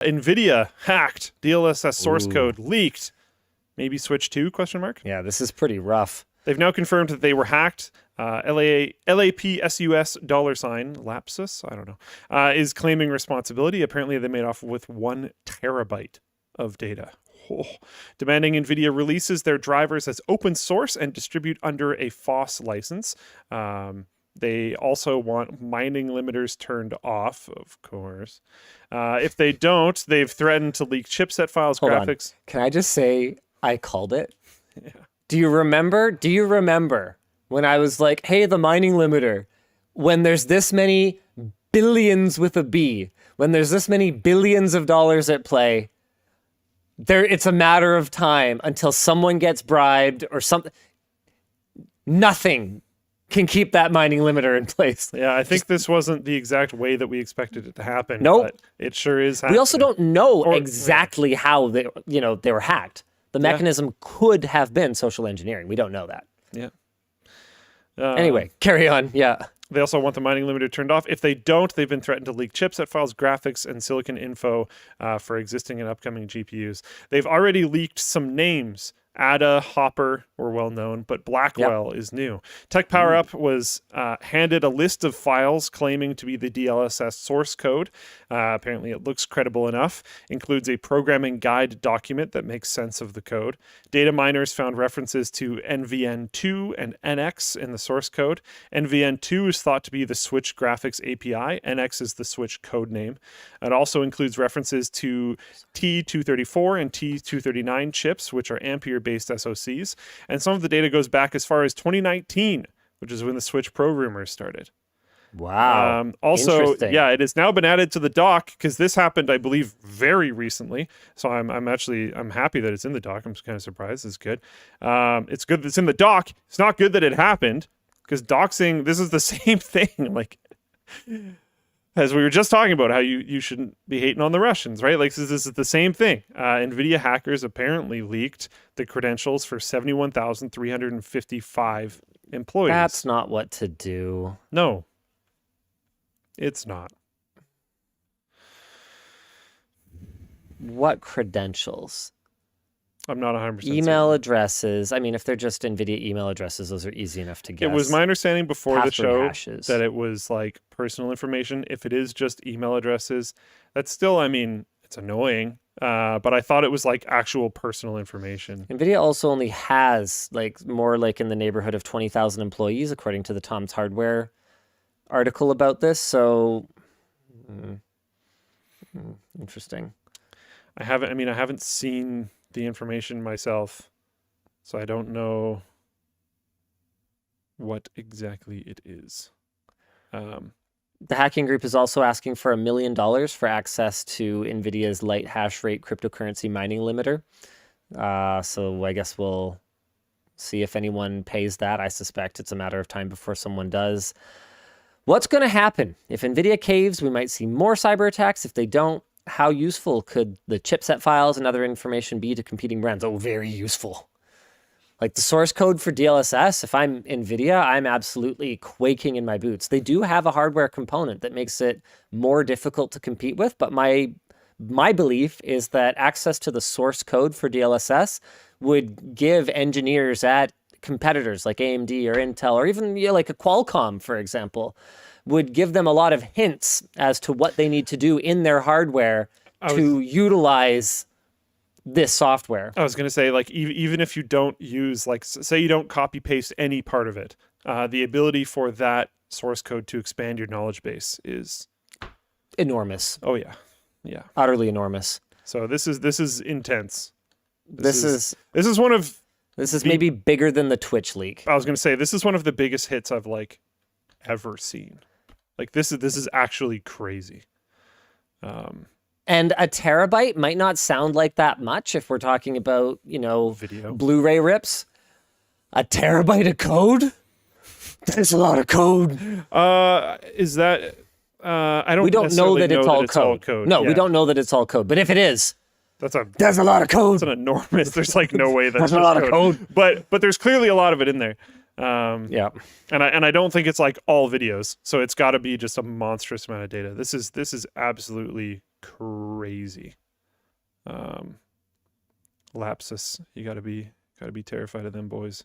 Nvidia hacked. DLSS source code leaked. Maybe Switch 2, question mark? Yeah, this is pretty rough. They've now confirmed that they were hacked. LAPSUS $ lapsus, I don't know, is claiming responsibility. Apparently they made off with 1 terabyte of data. Demanding Nvidia releases their drivers as open source and distribute under a FOSS license. They also want mining limiters turned off, of course. If they don't, they've threatened to leak chipset files, Hold graphics. on. Can I just say I called it? Yeah. Do you remember when I was like, hey, the mining limiter, when there's this many billions with a B, when there's this many billions of dollars at play, it's a matter of time until someone gets bribed or something. Nothing can keep that mining limiter in place. Yeah, I think this wasn't the exact way that we expected it to happen. Nope. But it sure is happening. We also don't know exactly how they were hacked. The mechanism could have been social engineering. We don't know that. Yeah. Anyway, carry on. Yeah. They also want the mining limiter turned off. If they don't, they've been threatened to leak chipset files, graphics, and silicon info for existing and upcoming GPUs. They've already leaked some names. Ada, Hopper were well known, but Blackwell is new. Tech Power Up was handed a list of files claiming to be the DLSS source code. Apparently it looks credible enough. Includes a programming guide document that makes sense of the code. Data miners found references to NVN2 and NX in the source code. NVN2 is thought to be the Switch graphics API. NX is the Switch code name. It also includes references to T234 and T239 chips, which are Ampere-based SoCs. And some of the data goes back as far as 2019, which is when the Switch Pro rumors started. Wow. Also, yeah, it has now been added to the doc because this happened, I believe, very recently. So I'm happy that it's in the doc. I'm kind of surprised. It's good. It's good that it's in the doc. It's not good that it happened because doxing, this is the same thing. Like, as we were just talking about, how you shouldn't be hating on the Russians, right? Like, this is the same thing. Nvidia hackers apparently leaked the credentials for 71,355 employees. That's not what to do. No. It's not. What credentials? I'm not 100% Email addresses. I mean, if they're just NVIDIA email addresses, those are easy enough to guess. It was my understanding before the show hashes. that it was like personal information. If it is just email addresses, that's still, I mean, it's annoying. But I thought it was like actual personal information. NVIDIA also only has like more like in the neighborhood of 20,000 employees, according to the Tom's Hardware article about this. So interesting. I haven't seen the information myself, so I don't know what exactly it is. The hacking group is also asking for $1 million for access to NVIDIA's light hash rate cryptocurrency mining limiter. So I guess we'll see if anyone pays that. I suspect it's a matter of time before someone does. What's going to happen? If NVIDIA caves, we might see more cyber attacks. If they don't, how useful could the chipset files and other information be to competing brands? Oh, very useful. Like the source code for DLSS, if I'm NVIDIA, I'm absolutely quaking in my boots. They do have a hardware component that makes it more difficult to compete with, but my belief is that access to the source code for DLSS would give engineers at competitors like AMD or Intel or even like a Qualcomm, for example, would give them a lot of hints as to what they need to do in their hardware to utilize this software. I was going to say, like, even if you don't use, like, say you don't copy paste any part of it, the ability for that source code to expand your knowledge base is enormous. Oh yeah, yeah, utterly enormous. So this is intense. This is one of maybe bigger than the Twitch leak. I was going to say this is one of the biggest hits I've like ever seen. Like this is actually crazy. And a terabyte might not sound like that much if we're talking about, video, Blu-ray rips. A terabyte of code? That's a lot of code. Is that? We don't know that it's all code. No, we don't know that it's all code. But if it is, that's a lot of code. It's an enormous. There's like no way that's a lot of code. But there's clearly a lot of it in there. Yeah. And I don't think it's like all videos. So it's got to be just a monstrous amount of data. This is absolutely crazy. Lapsus, you gotta be terrified of them boys.